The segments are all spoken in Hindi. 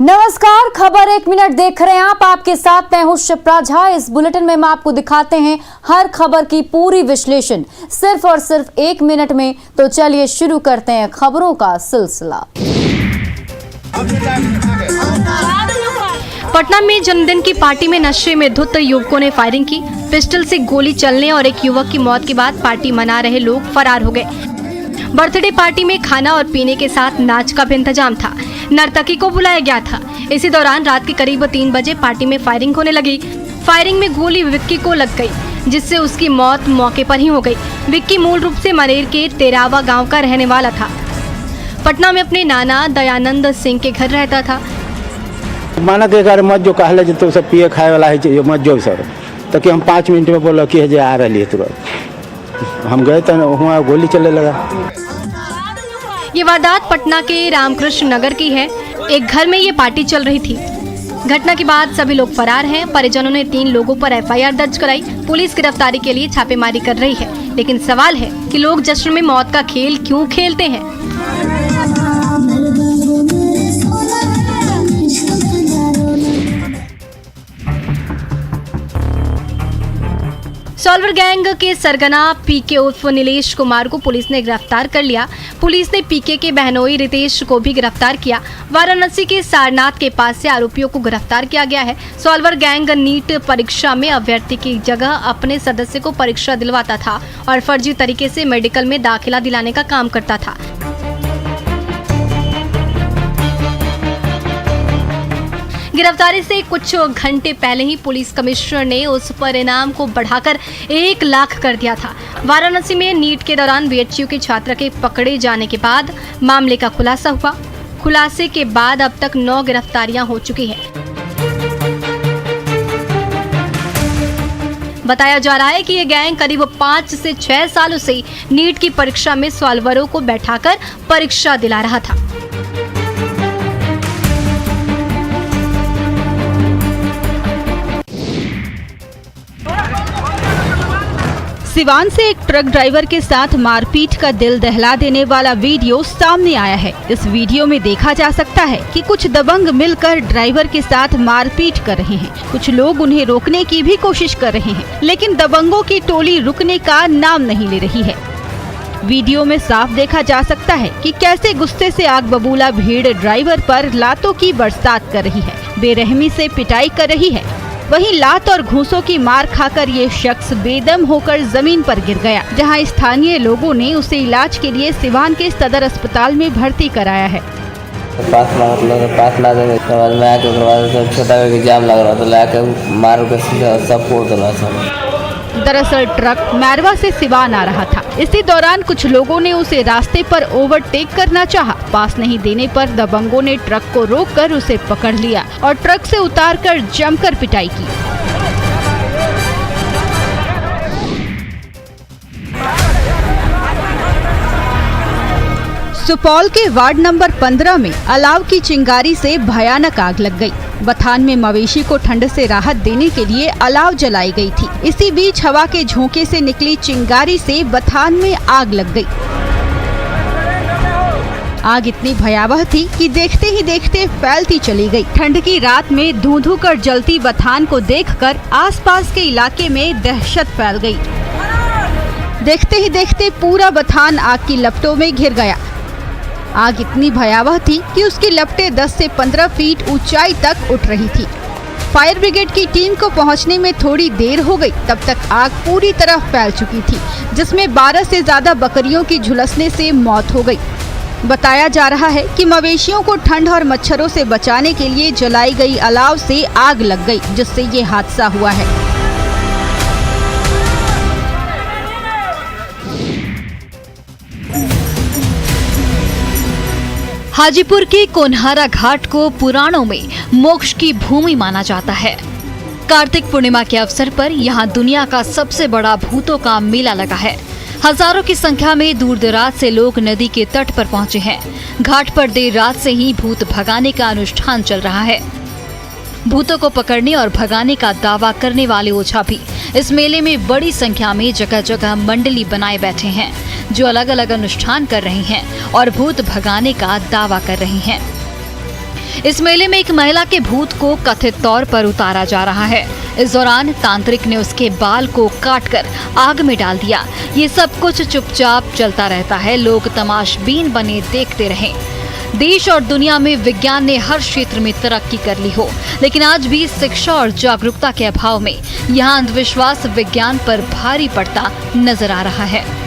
नमस्कार, खबर 1 मिनट देख रहे हैं आप। आपके साथ मैं हूं शिप्रा झा। इस बुलेटिन में हम आपको दिखाते हैं हर खबर की पूरी विश्लेषण सिर्फ और सिर्फ 1 मिनट में। तो चलिए शुरू करते हैं खबरों का सिलसिला। पटना में जन्मदिन की पार्टी में नशे में धुत युवकों ने फायरिंग की। पिस्टल से गोली चलने और एक युवक की मौत के बाद पार्टी मना रहे लोग फरार हो गए। बर्थडे पार्टी में खाना और पीने के साथ नाच का भी इंतजाम था। नर्तकी को बुलाया गया था। इसी दौरान रात के करीब 3 बजे पार्टी में फायरिंग होने लगी। फायरिंग में गोली विक्की को लग गई, जिससे उसकी मौत मौके पर ही हो गई। विक्की मूल रूप से मनेर के तेरावा गांव का रहने वाला था। पटना में अपने नाना दयानंद सिंह के घर रहता था। माना के घर मत जो कहले जो तो सब पिए खाए वाला है मत जो सर, तो कि हम 5 मिनट में बोलो कि जे आ रही है तुरंत। हम गए तो वहाँ गोली चलने लगा। ये वारदात पटना के रामकृष्ण नगर की है। एक घर में ये पार्टी चल रही थी। घटना के बाद सभी लोग फरार हैं। परिजनों ने 3 लोगों पर FIR दर्ज कराई। पुलिस गिरफ्तारी के लिए छापेमारी कर रही है। लेकिन सवाल है कि लोग जश्न में मौत का खेल क्यों खेलते हैं। सॉल्वर गैंग के सरगना पीके उर्फ नीलेश कुमार को पुलिस ने गिरफ्तार कर लिया। पुलिस ने पीके के बहनोई रितेश को भी गिरफ्तार किया। वाराणसी के सारनाथ के पास से आरोपियों को गिरफ्तार किया गया है। सॉल्वर गैंग नीट परीक्षा में अभ्यर्थी की जगह अपने सदस्य को परीक्षा दिलवाता था और फर्जी तरीके से मेडिकल में दाखिला दिलाने का काम करता था। गिरफ्तारी से कुछ घंटे पहले ही पुलिस कमिश्नर ने उस परिणाम को बढ़ाकर 1 लाख कर दिया था। वाराणसी में नीट के दौरान BHU के छात्र के पकड़े जाने के बाद मामले का खुलासा हुआ। खुलासे के बाद अब तक 9 गिरफ्तारियां हो चुकी हैं। बताया जा रहा है कि ये गैंग करीब 5 से 6 सालों से नीट की परीक्षा में सॉल्वरों को बैठाकर परीक्षा दिला रहा था। सिवान से एक ट्रक ड्राइवर के साथ मारपीट का दिल दहला देने वाला वीडियो सामने आया है। इस वीडियो में देखा जा सकता है कि कुछ दबंग मिलकर ड्राइवर के साथ मारपीट कर रहे हैं। कुछ लोग उन्हें रोकने की भी कोशिश कर रहे हैं, लेकिन दबंगों की टोली रुकने का नाम नहीं ले रही है। वीडियो में साफ देखा जा सकता है कि कैसे गुस्से से आग बबूला भीड़ ड्राइवर पर लातों की बरसात कर रही है, बेरहमी से पिटाई कर रही है। वहीं लात और घूंसों की मार खाकर ये शख्स बेदम होकर जमीन पर गिर गया, जहां स्थानीय लोगों ने उसे इलाज के लिए सिवान के सदर अस्पताल में भर्ती कराया है। पास ला देंगे छोटा जाम लग रहा था, लाके मार के सब फोड़ दिला सब। दरअसल ट्रक मैरवा से सिवान आ रहा था। इसी दौरान कुछ लोगों ने उसे रास्ते पर ओवरटेक करना चाहा। पास नहीं देने पर दबंगों ने ट्रक को रोककर उसे पकड़ लिया और ट्रक से उतारकर जमकर पिटाई की। सुपौल के वार्ड नंबर 15 में अलाव की चिंगारी से भयानक आग लग गई। बथान में मवेशी को ठंड से राहत देने के लिए अलाव जलाई गई थी। इसी बीच हवा के झोंके से निकली चिंगारी से बथान में आग लग गई। आग इतनी भयावह थी कि देखते ही देखते फैलती चली गई। ठंड की रात में धूं-धूं कर जलती बथान को देखकर आसपास के इलाके में दहशत फैल गई। देखते ही देखते पूरा बथान आग की लपटों में घिर गया। आग इतनी भयावह थी कि उसकी लपटें 10 से 15 फीट ऊंचाई तक उठ रही थी। फायर ब्रिगेड की टीम को पहुंचने में थोड़ी देर हो गई। तब तक आग पूरी तरह फैल चुकी थी, जिसमें 12 से ज्यादा बकरियों की झुलसने से मौत हो गई। बताया जा रहा है कि मवेशियों को ठंड और मच्छरों से बचाने के लिए जलाई गई अलाव से आग लग गई, जिससे ये हादसा हुआ है। हाजीपुर के कोन्हारा घाट को पुराणों में मोक्ष की भूमि माना जाता है। कार्तिक पूर्णिमा के अवसर पर यहाँ दुनिया का सबसे बड़ा भूतों का मेला लगा है। हजारों की संख्या में दूर दराज से लोग नदी के तट पर पहुंचे हैं। घाट पर देर रात से ही भूत भगाने का अनुष्ठान चल रहा है। भूतों को पकड़ने और भगाने का दावा करने वाले ओझा भी इस मेले में बड़ी संख्या में जगह जगह मंडली बनाए बैठे हैं, जो अलग अलग अनुष्ठान कर रहे हैं और भूत भगाने का दावा कर रहे हैं। इस मेले में एक महिला के भूत को कथित तौर पर उतारा जा रहा है। इस दौरान तांत्रिक ने उसके बाल को काटकर आग में डाल दिया। ये सब कुछ चुपचाप चलता रहता है, लोग तमाशबीन बने देखते रहे। देश और दुनिया में विज्ञान ने हर क्षेत्र में तरक्की कर ली हो, लेकिन आज भी शिक्षा और जागरूकता के अभाव में यहाँ अंधविश्वास विज्ञान पर भारी पड़ता नजर आ रहा है।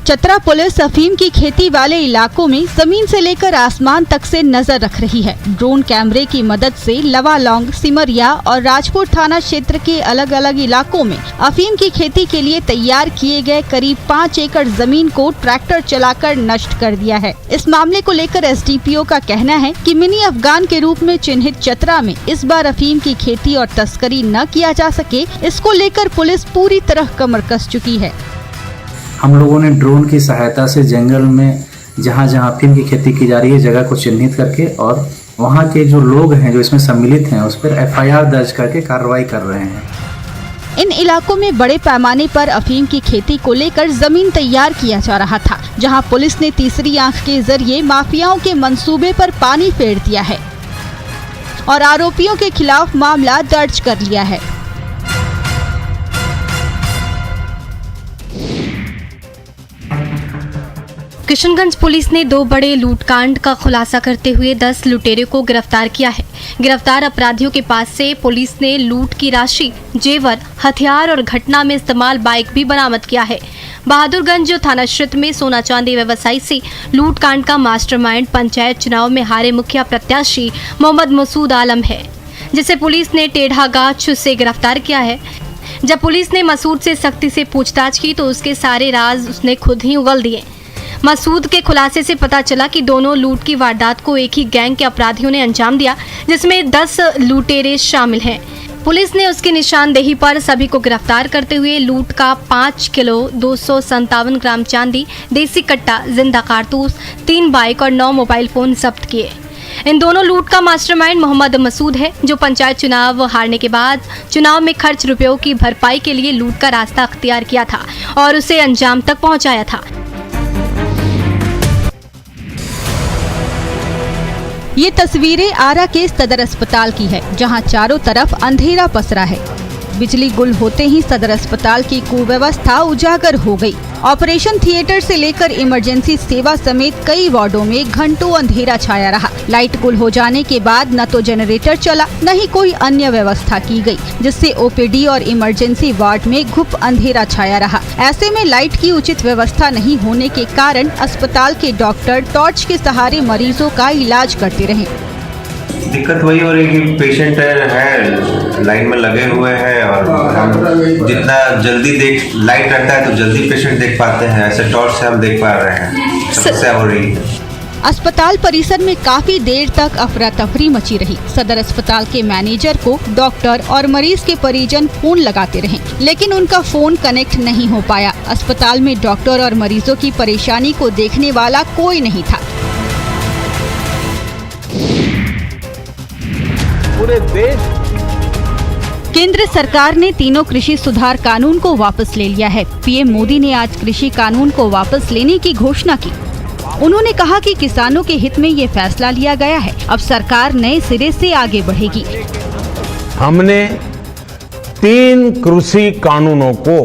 चतरा पुलिस अफीम की खेती वाले इलाकों में जमीन से लेकर आसमान तक से नजर रख रही है। ड्रोन कैमरे की मदद से लवालौंग, सिमरिया और राजपुर थाना क्षेत्र के अलग अलग इलाकों में अफीम की खेती के लिए तैयार किए गए करीब 5 एकड़ जमीन को ट्रैक्टर चलाकर नष्ट कर दिया है। इस मामले को लेकर एसडीपीओ का कहना है कि मिनी अफगान के रूप में चिन्हित चतरा में इस बार अफीम की खेती और तस्करी न किया जा सके, इसको लेकर पुलिस पूरी तरह कमर कस चुकी है। हम लोगों ने ड्रोन की सहायता से जंगल में जहाँ जहाँ अफीम की खेती की जा रही है जगह को चिन्हित करके और वहाँ के जो लोग हैं जो इसमें सम्मिलित हैं उस पर एफआईआर दर्ज करके कार्रवाई कर रहे हैं। इन इलाकों में बड़े पैमाने पर अफीम की खेती को लेकर जमीन तैयार किया जा रहा था, जहां पुलिस ने तीसरी आंख के जरिए माफियाओं के मंसूबे पर पानी फेर दिया है और आरोपियों के खिलाफ मामला दर्ज कर लिया है। किशनगंज पुलिस ने 2 बड़े लूटकांड का खुलासा करते हुए 10 लुटेरों को गिरफ्तार किया है। गिरफ्तार अपराधियों के पास से पुलिस ने लूट की राशि, जेवर, हथियार और घटना में इस्तेमाल बाइक भी बरामद किया है। बहादुरगंज थाना क्षेत्र में सोना चांदी व्यवसायी से लूटकांड का मास्टरमाइंड पंचायत चुनाव में हारे मुखिया प्रत्याशी मोहम्मद मसूद आलम है, जिसे पुलिस ने टेढ़ा गाछ से गिरफ्तार किया है। जब पुलिस ने मसूद से सख्ती से पूछताछ की तो उसके सारे राज उसने खुद ही उगल दिए। मसूद के खुलासे से पता चला कि दोनों लूट की वारदात को एक ही गैंग के अपराधियों ने अंजाम दिया, जिसमें 10 लुटेरे शामिल हैं। पुलिस ने उसकी निशानदेही पर सभी को गिरफ्तार करते हुए लूट का 5 किलो 257 ग्राम चांदी, देसी कट्टा, जिंदा कारतूस, 3 बाइक और 9 मोबाइल फोन जब्त किए। इन दोनों लूट का मास्टरमाइंड मोहम्मद मसूद है, जो पंचायत चुनाव हारने के बाद चुनाव में खर्च रुपयों की भरपाई के लिए लूट का रास्ता अख्तियार किया था और उसे अंजाम तक पहुंचाया था। ये तस्वीरें आरा के सदर अस्पताल की है, जहां चारों तरफ अंधेरा पसरा है। बिजली गुल होते ही सदर अस्पताल की कुव्यवस्था उजागर हो गई। ऑपरेशन थिएटर से लेकर इमरजेंसी सेवा समेत कई वार्डों में घंटों अंधेरा छाया रहा। लाइट गुल हो जाने के बाद न तो जनरेटर चला, न ही कोई अन्य व्यवस्था की गई, जिससे ओपीडी और इमरजेंसी वार्ड में घुप अंधेरा छाया रहा। ऐसे में लाइट की उचित व्यवस्था नहीं होने के कारण अस्पताल के डॉक्टर टॉर्च के सहारे मरीजों का इलाज करते रहे। दिक्कत वही हो रही कि पेशेंट है लाइन में लगे हुए हैं और हम जितना जल्दी लाइट रहता है तो जल्दी पेशेंट देख पाते हैं, ऐसे टॉर्च से हम देख पा रहे हैं। समस्या हो रही है। अस्पताल परिसर में काफी देर तक अफरा तफरी मची रही। सदर अस्पताल के मैनेजर को डॉक्टर और मरीज के परिजन फोन लगाते रहे, लेकिन उनका फोन कनेक्ट नहीं हो पाया। अस्पताल में डॉक्टर और मरीजों की परेशानी को देखने वाला कोई नहीं था। पूरे देश केंद्र सरकार ने तीनों कृषि सुधार कानून को वापस ले लिया है। पीएम मोदी ने आज कृषि कानून को वापस लेने की घोषणा की। उन्होंने कहा कि किसानों के हित में ये फैसला लिया गया है। अब सरकार नए सिरे से आगे बढ़ेगी। हमने 3 कृषि कानूनों को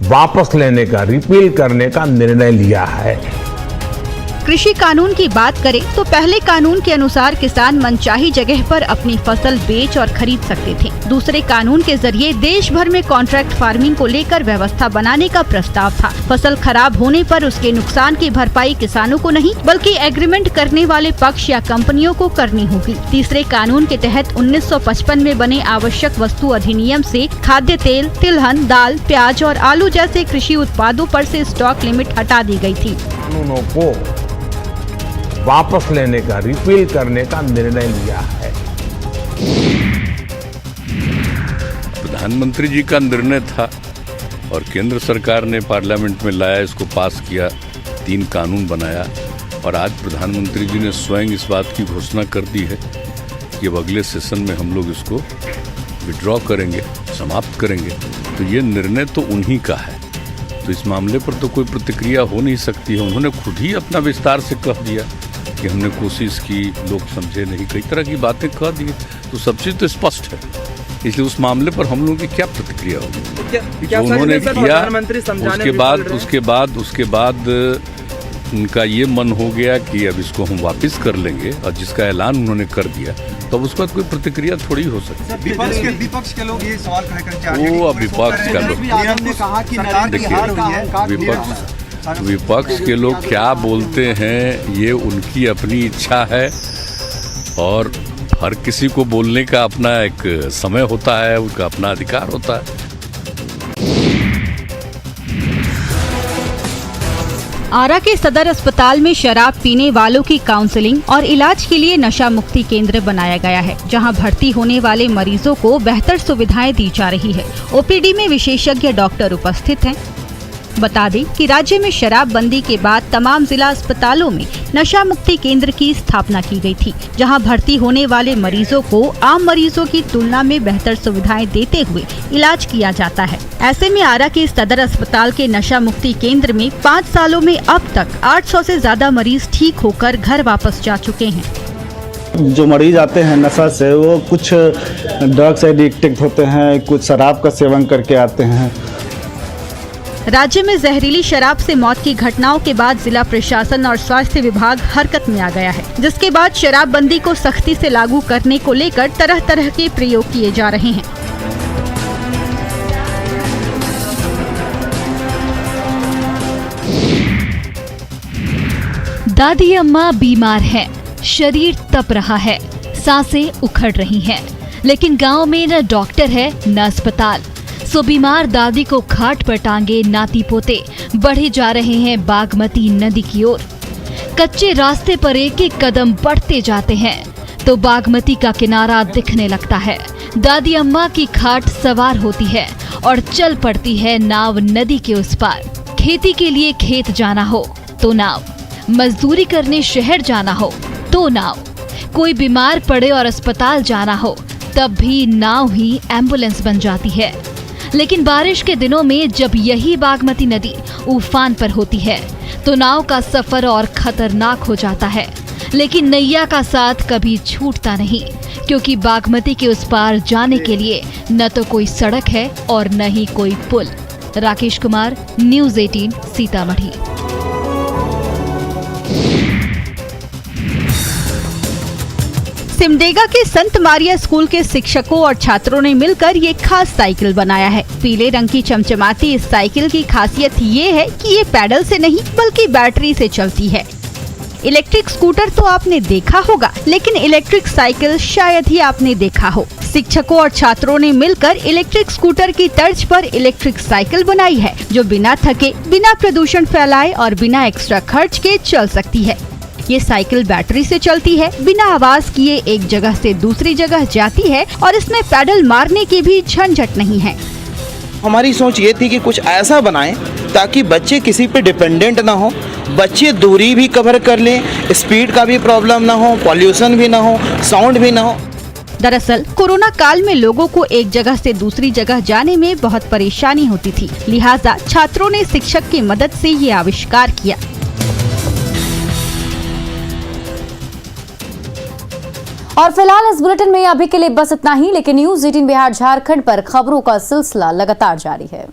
वापस लेने का, रिपील करने का निर्णय लिया है। कृषि कानून की बात करें तो पहले कानून के अनुसार किसान मनचाही जगह पर अपनी फसल बेच और खरीद सकते थे। दूसरे कानून के जरिए देश भर में कॉन्ट्रैक्ट फार्मिंग को लेकर व्यवस्था बनाने का प्रस्ताव था। फसल खराब होने पर उसके नुकसान की भरपाई किसानों को नहीं बल्कि एग्रीमेंट करने वाले पक्ष या कंपनियों को करनी होगी। तीसरे कानून के तहत 1955 में बने आवश्यक वस्तु अधिनियम से खाद्य तेल, तिलहन, दाल, प्याज और आलू जैसे कृषि उत्पादों पर से स्टॉक लिमिट हटा दी गई थी। कानूनों को वापस लेने का, रिपील करने का निर्णय लिया है। प्रधानमंत्री जी का निर्णय था और केंद्र सरकार ने पार्लियामेंट में लाया, इसको पास किया, 3 कानून बनाया और आज प्रधानमंत्री जी ने स्वयं इस बात की घोषणा कर दी है कि अब अगले सेशन में हम लोग इसको विड्रॉ करेंगे, समाप्त करेंगे। तो ये निर्णय तो उन्हीं का है। तो तो इस मामले पर तो कोई प्रतिक्रिया हो नहीं सकती है। उन्होंने खुद ही अपना विस्तार से कह दिया कि हमने कोशिश की, लोग समझे नहीं, कई तरह की बातें कह दी, तो सब चीज़ तो स्पष्ट है। इसलिए उस मामले पर हम लोगों की क्या प्रतिक्रिया होगी? जो उन्होंने किया उसके बाद उनका ये मन हो गया कि अब इसको हम वापस कर लेंगे, और जिसका ऐलान उन्होंने कर दिया तो अब उसके बाद कोई प्रतिक्रिया थोड़ी हो सकती है। विपक्ष के लोग ये सवाल खड़े करके वो अब विपक्ष का लोग, देखिए विपक्ष के लोग क्या बोलते हैं ये उनकी अपनी इच्छा है, और हर किसी को बोलने का अपना एक समय होता है, उनका अपना अधिकार होता है। आरा के सदर अस्पताल में शराब पीने वालों की काउंसलिंग और इलाज के लिए नशा मुक्ति केंद्र बनाया गया है, जहां भर्ती होने वाले मरीजों को बेहतर सुविधाएं दी जा रही है। ओपीडी में विशेषज्ञ डॉक्टर उपस्थित हैं। बता दें कि राज्य में शराबबंदी के बाद तमाम जिला अस्पतालों में नशा मुक्ति केंद्र की स्थापना की गई थी, जहां भर्ती होने वाले मरीजों को आम मरीजों की तुलना में बेहतर सुविधाएं देते हुए इलाज किया जाता है। ऐसे में आरा के सदर अस्पताल के नशा मुक्ति केंद्र में 5 सालों में अब तक 800 से ज्यादा मरीज ठीक होकर घर वापस जा चुके हैं। जो मरीज आते हैं नशा से, वो कुछ ड्रग्स एडिक्टेड होते हैं, कुछ शराब का सेवन करके आते हैं। राज्य में जहरीली शराब से मौत की घटनाओं के बाद जिला प्रशासन और स्वास्थ्य विभाग हरकत में आ गया है, जिसके बाद शराबबंदी को सख्ती से लागू करने को लेकर तरह तरह के प्रयोग किए जा रहे हैं। दादी अम्मा बीमार हैं, शरीर तप रहा है, सांसें उखड़ रही हैं, लेकिन गांव में न डॉक्टर है न अस्पताल। सो बीमार दादी को खाट पर टांगे नाती पोते बढ़े जा रहे हैं बागमती नदी की ओर। कच्चे रास्ते पर एक एक कदम बढ़ते जाते हैं तो बागमती का किनारा दिखने लगता है। दादी अम्मा की खाट सवार होती है और चल पड़ती है नाव नदी के उस पार। खेती के लिए खेत जाना हो तो नाव, मजदूरी करने शहर जाना हो तो नाव, कोई बीमार पड़े और अस्पताल जाना हो तब भी नाव ही एम्बुलेंस बन जाती है। लेकिन बारिश के दिनों में जब यही बागमती नदी उफान पर होती है तो नाव का सफर और खतरनाक हो जाता है। लेकिन नैया का साथ कभी छूटता नहीं, क्योंकि बागमती के उस पार जाने के लिए न तो कोई सड़क है और न ही कोई पुल। राकेश कुमार, न्यूज़ 18 सीतामढ़ी। सिमडेगा के संत मारिया स्कूल के शिक्षकों और छात्रों ने मिलकर ये खास साइकिल बनाया है। पीले रंग की चमचमाती इस साइकिल की खासियत ये है कि ये पैडल से नहीं बल्कि बैटरी से चलती है। इलेक्ट्रिक स्कूटर तो आपने देखा होगा, लेकिन इलेक्ट्रिक साइकिल शायद ही आपने देखा हो। शिक्षकों और छात्रों ने मिलकर इलेक्ट्रिक स्कूटर की तर्ज पर इलेक्ट्रिक साइकिल बनाई है, जो बिना थके, बिना प्रदूषण फैलाए और बिना एक्स्ट्रा खर्च के चल सकती है। ये साइकिल बैटरी से चलती है, बिना आवाज किए एक जगह से दूसरी जगह जाती है और इसमें पैडल मारने की भी झंझट नहीं है। हमारी सोच ये थी कि कुछ ऐसा बनाएं ताकि बच्चे किसी पे डिपेंडेंट ना हो, बच्चे दूरी भी कवर कर लें, स्पीड का भी प्रॉब्लम ना हो, पॉल्यूशन भी ना हो, साउंड भी ना हो। दरअसल कोरोना काल में लोगों को एक जगह से दूसरी जगह जाने में बहुत परेशानी होती थी, लिहाजा छात्रों ने शिक्षक की मदद से ये आविष्कार किया। और फिलहाल इस बुलेटिन में अभी के लिए बस इतना ही, लेकिन न्यूज़ 18 बिहार झारखंड पर खबरों का सिलसिला लगातार जारी है।